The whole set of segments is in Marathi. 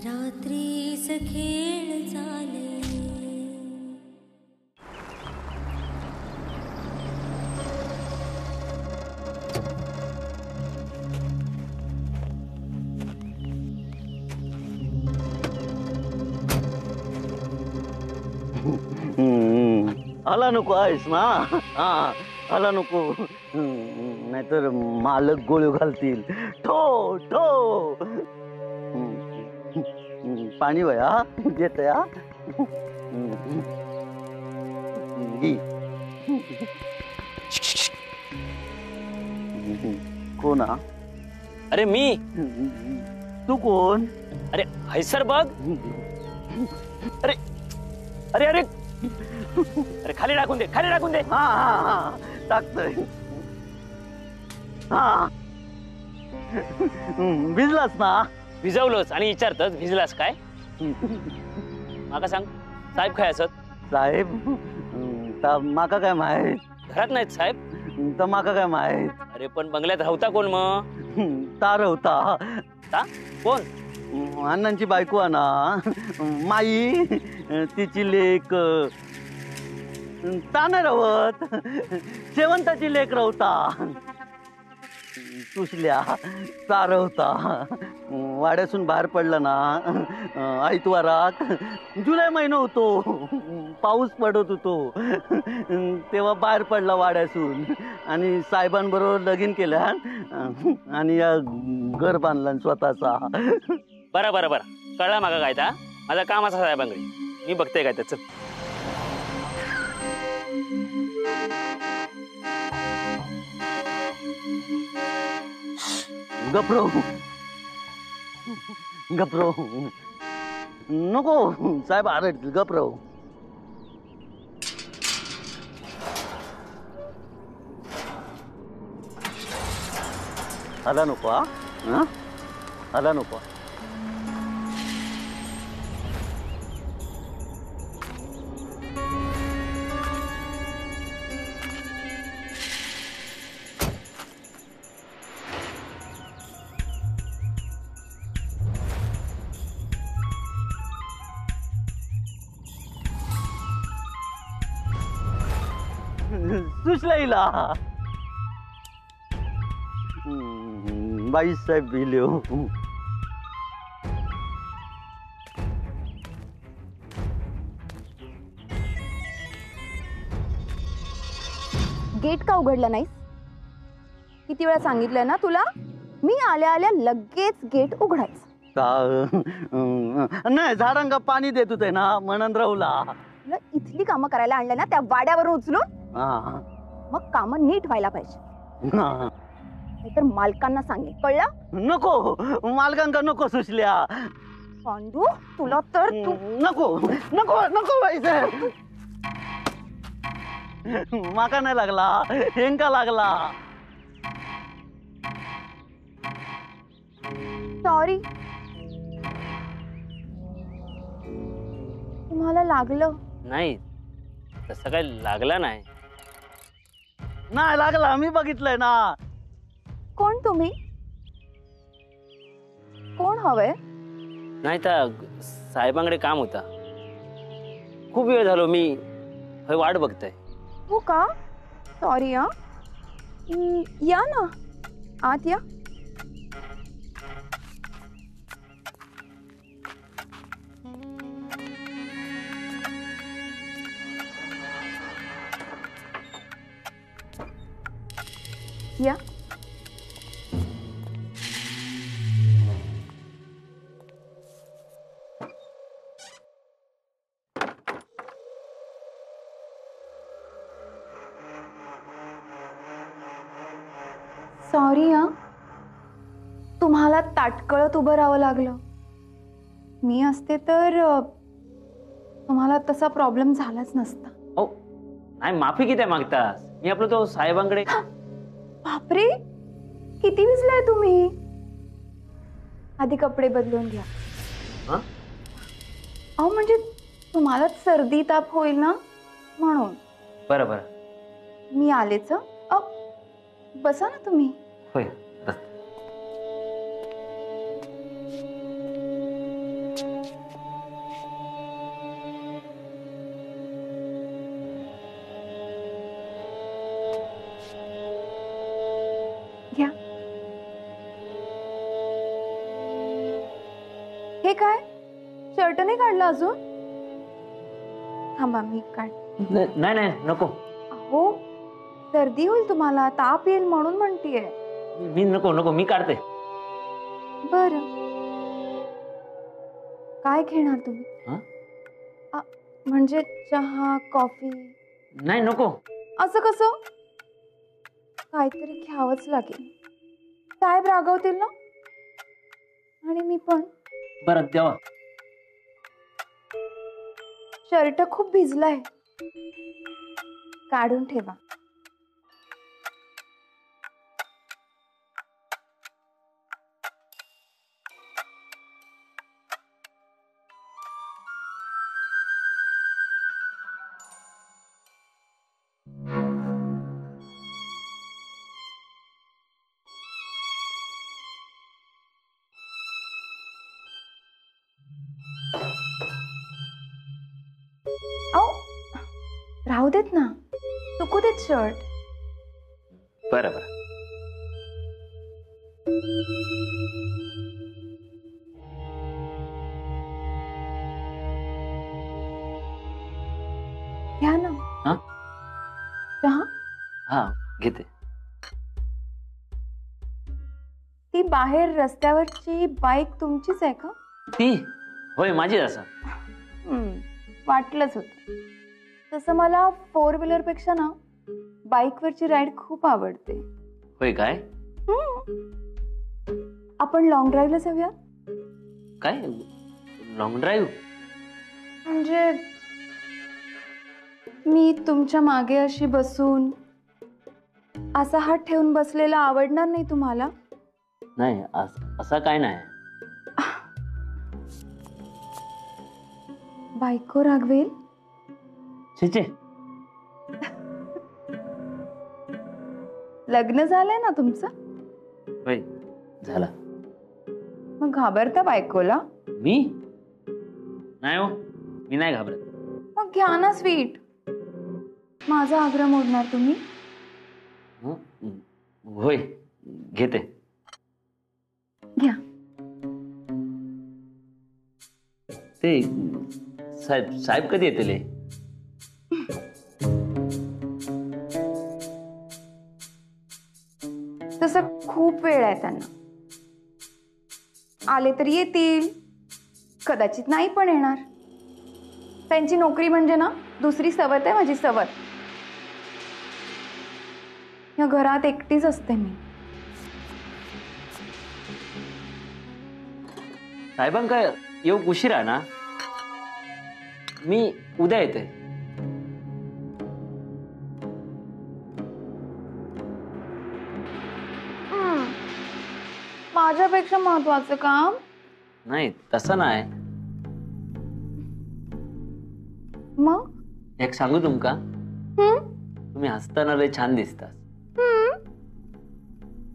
रात्रीच खेळ झाले. आला नको आहेस ना. हा आला नको, नाहीतर मालक गोळी घालतील. ठो ठो. पाणी वया देत या. कोण? अरे मी. तू कोण? अरे हैसर बघ. अरे अरे अरे अरे खाली टाकून दे, खाली टाकून दे. हा हा हा टाकतोय. हा भिजलास ना? भिजवलंच आणि विचारतच भिजलास काय? माका सांग, साहेब काय असत? साहेब माका काय माहित. घरात नाहीत साहेब? तर माका काय माहित. अरे पण बंगल्यात राहता कोण मग? तार होता. ता कोण? अण्णांची बायको आहे ना माई, तिची लेक. ता नाही रवत, शेवंताची लेक रवता. सुशल्या चारवता. वाड्यातून बाहेर पडलं ना ऐतवारात, जुलै महिना होतो, पाऊस पडत होतो, तेव्हा बाहेर पडला वाड्यातून आणि साहेबांबरोबर लगीन केल्या आणि या घर बांधला स्वतःचा. बरं बरं बरं कळला मागा काय ता. माझा काम असा साहेबांकडे, मी बघते काय त्याचं. गप्रो गप्रो नको, साहेब आरडतील. गप्रो. आला नको. हा आला नको. सुशलाईला बाई साहेब भिले. गेट का उघडलं नाहीस? किती वेळा सांगितलंय ना तुला, मी आल्या आल्या लगेच गेट उघडायचं. नाही, झाडांना पाणी देत होते ना म्हणून राहुला. तुला इथली कामं करायला आणलं ना त्या वाड्यावरून उचलून, मग कामं नीट व्हायला पाहिजे. नाहीतर मालकांना सांगेल, कळलं? नको, मालकांका नको सुचल्या. पांडू तुला तर नको नको नको व्हायचं. माका नाही लागला, हेंका लागला. सॉरी. तुम्हाला लागलं नाही? तसं काय लागला नाही. नाही लागला, मी बघितलंय ना. कोण तुम्ही? कोण हवंय? नाही तर साहेबांकडे काम होता. खूप वेळ झालो मी वाट बघतोय. हो का? सॉरी. या ना आत या. या. सॉरी तुम्हाला ताटकळत उभं राहावं लागलं. मी असते तर तुम्हाला तसा प्रॉब्लेम झालाच नसता. नाही, माफी किती मागतास? मी आपलं तो साहेबांकडे. बापरे, किती भिजलाय तुम्ही. आधी कपडे बदलून घ्या. अहो म्हणजे तुम्हाला सर्दी ताप होईल ना म्हणून. बरं बरं. मी आलेच. बसा ना तुम्ही. होय. घ्या. हे काय, शर्ट नाही काढला अजून? थांबा मी काढ. नाही नाही नको. हो, सर्दी होईल तुम्हाला, ताप येईल म्हणून म्हणतीये. मी नको नको, मी काढते. बर, काय घेणार तुम्ही? म्हणजे चहा कॉफी? नाही नको. असं कसं? काहीतरी घ्यावंच लागेल. साहेब रागवतील ना. आणि मी पण. बरं देवा. शर्ट खूप भिजलाय, काढून ठेवा. राहू देत ना, सुकू देत शर्ट. बरं बरं. घ्या ना. चहा? हा घेते. ती बाहेर रस्त्यावरची बाईक तुमचीच आहे का? ती होय माझीच. असं वाटलंच होतं. तसं मला 4 व्हीलर पेक्षा ना बाईकवरची राईड खूप आवडते. होय काय? आपण लॉंग ड्राईव्हला जाऊया. काय लॉंग ड्राईव्ह? म्हणजे मी तुमच्या मागे अशी बसून असा हात ठेवून बसलेला आवडणार नाही तुम्हाला? नाही असं काय नाही. बायको रागवेल? छे. लग्न झालंय ना तुमचं? होय झाला. मग घाबरता बायकोला? मी नाही हो, मी नाही घाबरत. मग घ्या ना स्वीट. माझा आग्रह मोडणार तुम्ही? होय घेते. घ्या. ते साहेब कधी येतील? तसं खूप वेळ आहे त्यांना. आले तर येतील, कदाचित नाही पण येणार. त्यांची नोकरी म्हणजे ना दुसरी सवत आहे माझी सवत. या घरात एकटीच असते मी. साहेबांका येऊ उशीर ना. मी उद्या येते. माझ्यापेक्षा महत्वाचं काम? नाही तसं नाही. मग एक सांगू तुमका? तुम्ही हसताना लय छान दिसतात.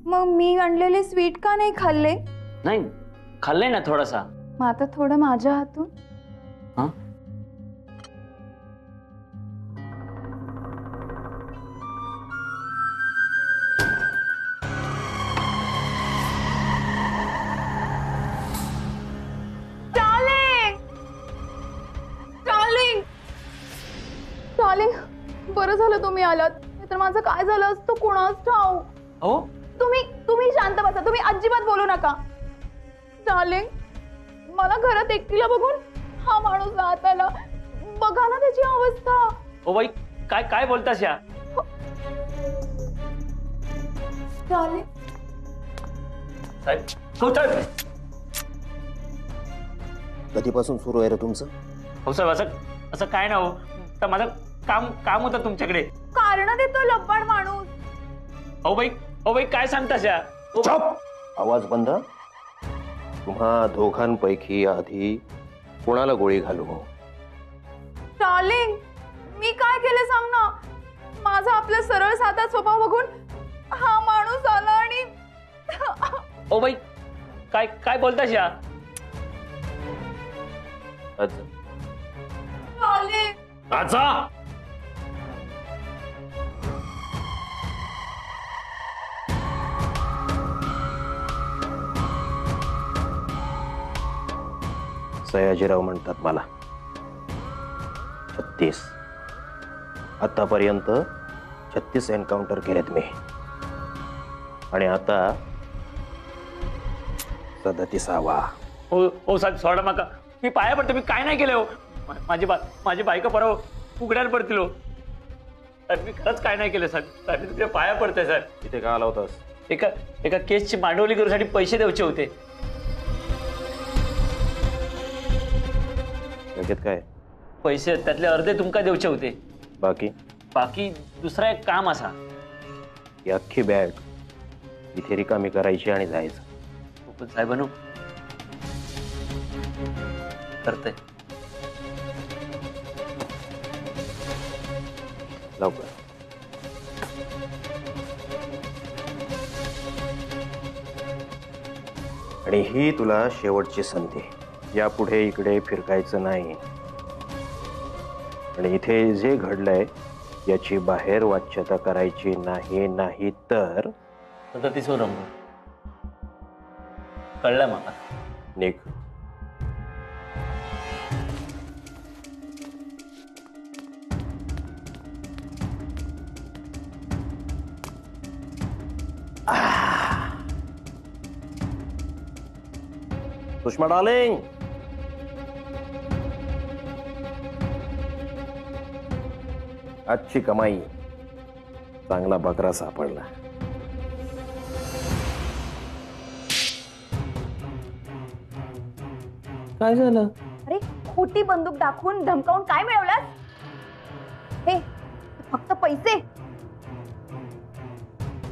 मग मी आणलेले स्वीट का नाही खाल्ले? नाही खाल्लंय ना थोडासा. मग आता थोडं माझ्या हातून. हा बरं झालं तुम्ही आलात, तर माझं काय झालं असतं कोणाच ठाऊ. हो तुम्ही शांत बसा. तुम्ही अजिबात बोलू नका. डार्लिंग, मला घरात एकटीला बघून हा माणूस राहत आला. बघा ना त्याची अवस्था. ओ बाई काय काय बोलतास या? डार्लिंग साहेब कधीपासून सुरू आहे रे तुमचं? हो साहेब असं काय ना हो. तर माझं काम होतं तुमच्याकडे. कारण देतो लब्बाड माणूस. हो बाई ओ बाई काय सांगतास या चुप आवाज बंद. तुम्हा दोघांपैकी आधी कोणाला गोळी घालू? डार्लिंग, मी काय केलं सांग ना. माझा आपला सरळ साधा स्वभाव बघून हा माणूस आला आणि ओ बाई काय काय बोलतास या? डार्लिंग, आजा सयाजीराव म्हणतात मला. 36 आतापर्यंत 36 एन्काउंटर केलेत मी आणि आता 37वा. ओ साहेब सोडा माका. मी पाया पडतो. मी काय नाही केलं हो. माझी बायको परवा उघड्याला पडतील हो. साहेब मी खरंच काय नाही केलं साहेब. साहेब मी तुझ्या पाया पडतोय साहेब. इथे का आला होतास? एका केसची मांडवली करूसाठी पैसे द्यायचे होते. त्याच्यात काय? पैसे त्यातले अर्धे तुमका द्यायचे होते. बाकी दुसरा एक काम असा. ही अख्खी बॅग इथे रिकामी करायची आणि जायचं. पण साहेबांनो करतंय. लवकर. आणि ही तुला शेवटची संधी. यापुढे इकडे फिरकायचं नाही आणि इथे जे घडलंय याची बाहेर वाच्यता करायची नाही तर 37 नंबर कळलं मला. निघ. सुषमा डार्लिंग, आजची कमाई. चांगला बकरा सापडला. काय झालं? अरे खोटी बंदूक दाखवून धमकावून काय मिळवलास? हे फक्त पैसे.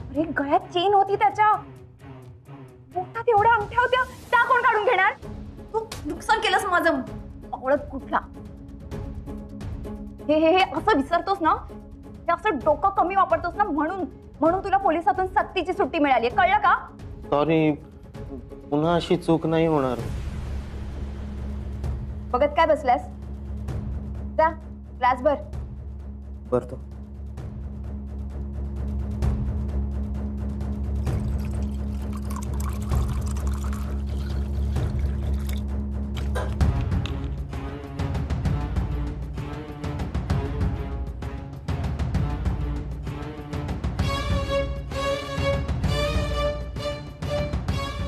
अरे गळ्यात चेन होती त्याच्या. बोटात एवढ्या अंगठ्या होत्या. त्या कोण काढून घेणार? तू नुकसान केलंस माझं. आवडत कुठला. हे हे हे असं विसरतोस ना. हे असं डोकं कमी वापरतोस ना म्हणून तुला पोलिसातून सक्तीची सुट्टी मिळाली. कळलं का? सॉरी, पुन्हा अशी चूक नाही होणार. बघत काय बसलास? जा ग्लास भर. बरं.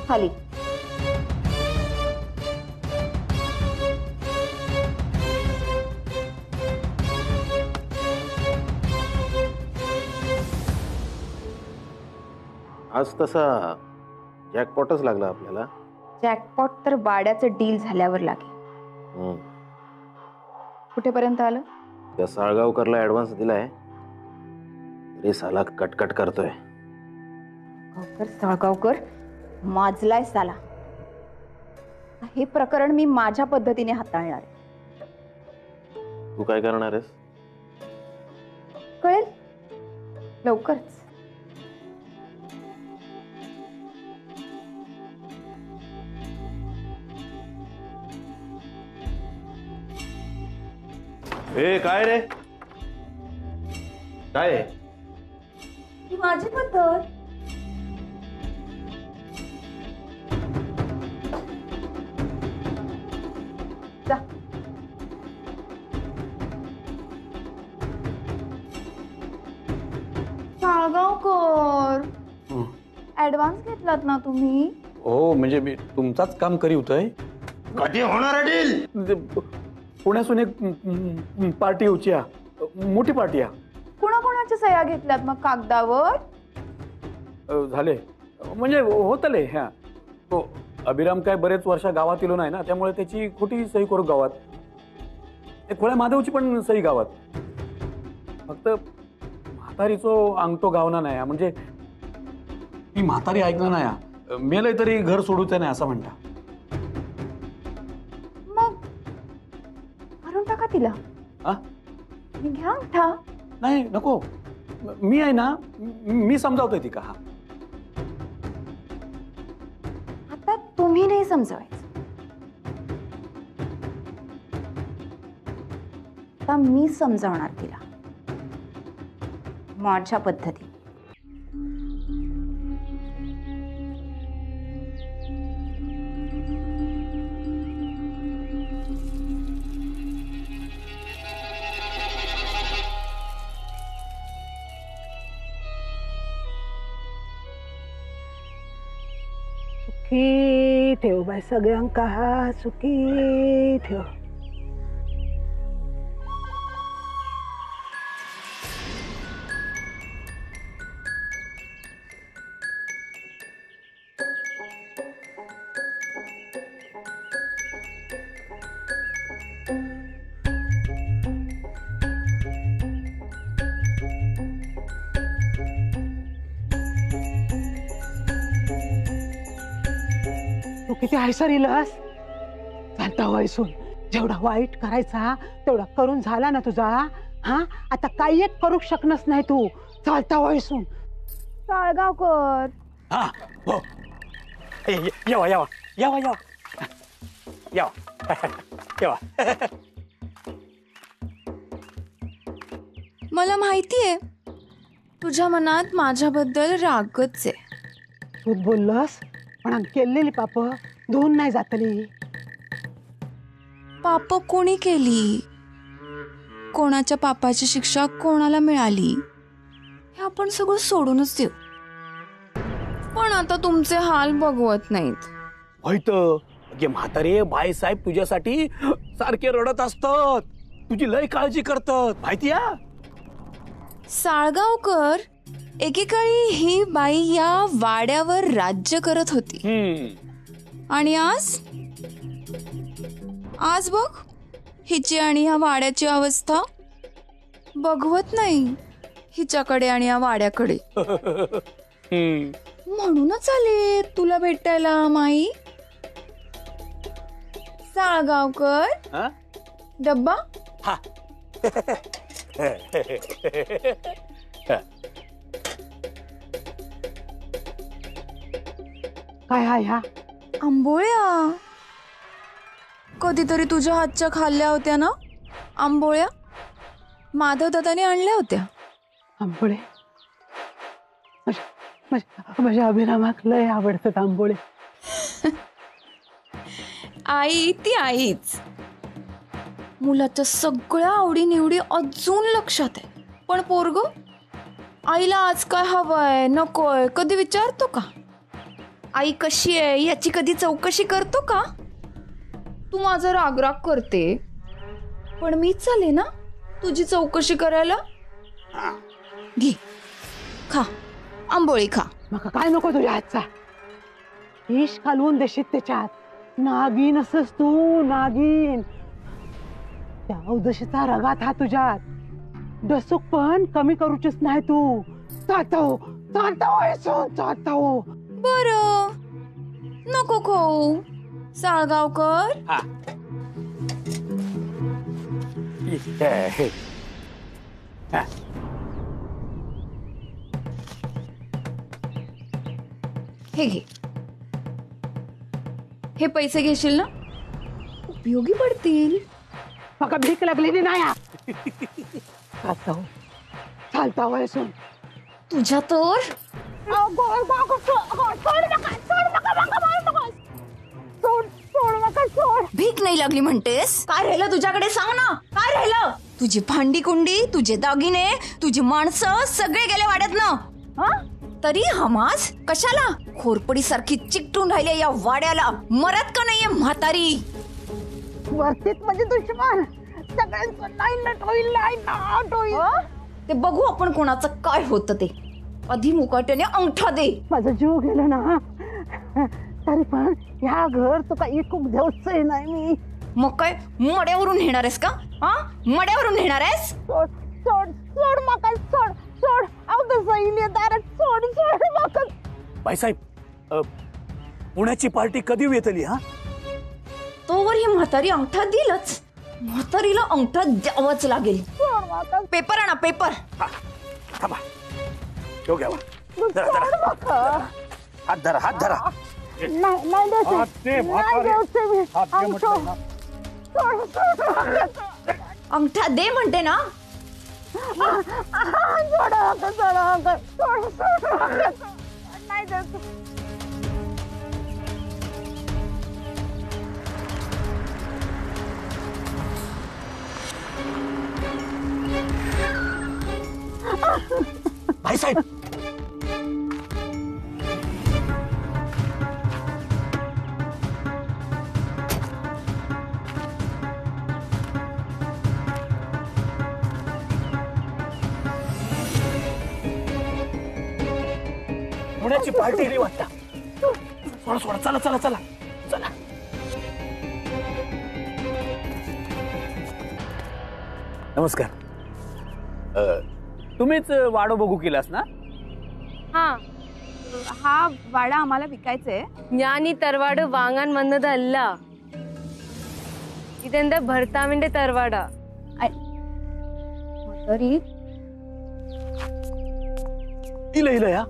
खाली. आज तसा जॅकपॉटच लागला आपल्याला. जॅकपॉट तर बाड्याचं डील झाल्यावर लागेल. कुठेपर्यंत आलं? त्या साळगावकरला ऍडव्हान्स दिलाय तरी साला कटकट करतोय. साळगावकर माजलाय साला. हे प्रकरण मी माझ्या पद्धतीने हाताळणार आहे. तू काय करणार आहेस? कळेल लवकरच. ए काय रे? काय? ही माझी पद्धत. जा. साळगावकर, ऍडव्हान्स घेतलात ना तुम्ही? हो, म्हणजे मी तुमचाच काम करी होतोय. कधी होणार डील? पुण्यातून एक पार्टी होती, मोठी पार्टी आहे. कुणाकुणाच्या सह्या घेतल्यात मग कागदावर? झाले म्हणजे होतले. ह्या तो अभिराम काय बरेच वर्ष गावात इलो नाही ना, त्यामुळे त्याची खोटी सही करू गावात. खोळ्या माधवची पण सही गावात. फक्त म्हातारीचो अंगठो गावना नाही. म्हणजे ही म्हातारी ऐकणार नाही, मेलंय तरी घर सोडूचं नाही असं म्हणता. मग मारून टाका तिला. हा? घ्या अंगठा. नाही नको, मी आहे ना, मी समजावतोय ती का. हा आता तुम्ही नाही समजवायचं, आता मी समजावणार तिला माझ्या पद्धती. सुखी ठेव बाय सगळ्यांका, सुखी ठेव. तू किती हैसर लस चालता वयसून. जेवढा वाईट करायचा तेवढा करून झाला ना तुझा. हा आता काही एक करू शकणच नाही तू. चालता वयसून. साळगावकर. हा हो, यावा यावा यावा यावा यावा यावा. मला माहितीये तुझ्या मनात माझ्याबद्दल रागच आहे. तू बोललस पण केलेली पाप धुवून नाही जातली. पाप कोणी केली, कोणाच्या पापाची शिक्षा कोणाला मिळाली हे आपण सगळं सोडूनच देऊ. पण आता तुमचे हाल बघवत नाहीत. होयत गे म्हातारे बाईसाहेब तुझ्यासाठी सारखे रडत असतात, तुझी लय काळजी करतात माहिती आहे. साळगावकर, एकेकाळी ही बाई या वाड्यावर राज्य करत होती. आणि आज बघ हिची आणि ह्या वाड्याची अवस्था. बघवत नाही हिच्याकडे आणि या वाड्याकडे. म्हणूनच आले तुला भेटायला माई. साळगावकर, डब्बा. काय हाय ह्या? आंबोळ्या. कधीतरी तुझ्या हातच्या खाल्ल्या होत्या ना आंबोळ्या, माधव दादाने आणल्या होत्या. आंबोळे माझ्या अभिरामाक लय आवडतात आंबोळे. आई ती आईच. मुलाच्या सगळ्या आवडीनिवडी अजून लक्षात आहे. पण पोरग आईला आज काय हवंय नकोय कधी विचारतो का? आई कशी आहे याची कधी चौकशी करतो का? तू माझा रागराग करते पण मीच चाले ना तुझी चौकशी करायला. घे खा आंबोळी खा. मका काय नको तुझ्या हातचा. विष घालवून देशील त्याच्यात. नागिन असस तू, नागिन. त्या औदशीचा रगात हा तुझ्यात. डसूक पण कमी करूचीच नाही तू. चालतो बर नको खाऊ. साळगावकर, हे घे. हे पैसे घेशील ना, उपयोगी पडतील. मका भीक लागलेली नाही. चालता वयसून तुझ्या तर भीक नाही लागली म्हणतेस. काय राहिलं तुझ्याकडे सांग ना, काय राहिलं? तुझी भांडी कुंडी, तुझे दागिने, तुझी माणसं सगळे गेले वाड्यात ना. तरी हमास कशाला खोरपडी सारखी चिकटून राहिली या वाड्याला. मरत का नाहीये म्हातारी? वरतीत म्हणजे दुश्मन सगळ्यांचं नाही नटोईल. ते बघू आपण कोणाचं काय होतं ते. आधी मुकाट्याने अंगठा दे. माझा जीव गेला ना तरी पण ह्या घर तुका एकूप देऊचंय नाही मी. मग काय मड्यावरून नेणार आहेस का? मड्यावरून नेणार आहेस? सोड मका सोड. अहो तसं दारात सोड मका. बाईसाहेब पुण्याची पार्टी कधी येतली हा? तोवर ही म्हातारी अंगठा दिलच. म्हातारीला अंगठा द्यावाच लागेल. पेपर आणा पेपर. थांबा ठेव घ्यावा. धरा, धरा. हात धरा हात धरा. अंगठा दे म्हणते ना. भाईसाहेब पुण्याची पार्टी रे वाटतं. सोडा सोडा चला चला चला चला. नमस्कार. तुम्हीच वाडो बघू केलास ना? हा वाडा आम्हाला विकायचंय. ஞானி தர்வாடு வாங்கான் வந்தது அல்ல, ಇದೆಂದ ಭರ್ತಾವಿಂಡೆ ತರ್ವಾಡ. तरी इला इला या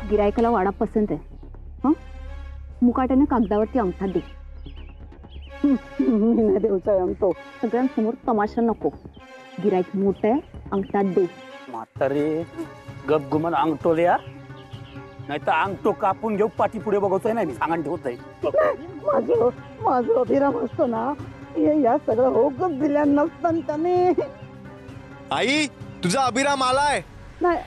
गिरायकाला वाडा पसंत आहे. हं मुकाट्याने कागदावरती अंगठा दे. देवचा अंगठो. सगळ्यांसमोर तमाशा नको. गिरायक मोठं आहे, अंगठा दे. म्हातारे गप गुमान अंगठो द्या, नाही तर अंगठो कापून घेऊ. पाठी पुढे बघतोय नाही मी सांगण ठेवतोय. माझं अभिराम असतो ना या सगळं होकच दिल्या नसतं त्याने. आई तुझा अभिराम आलाय. नाही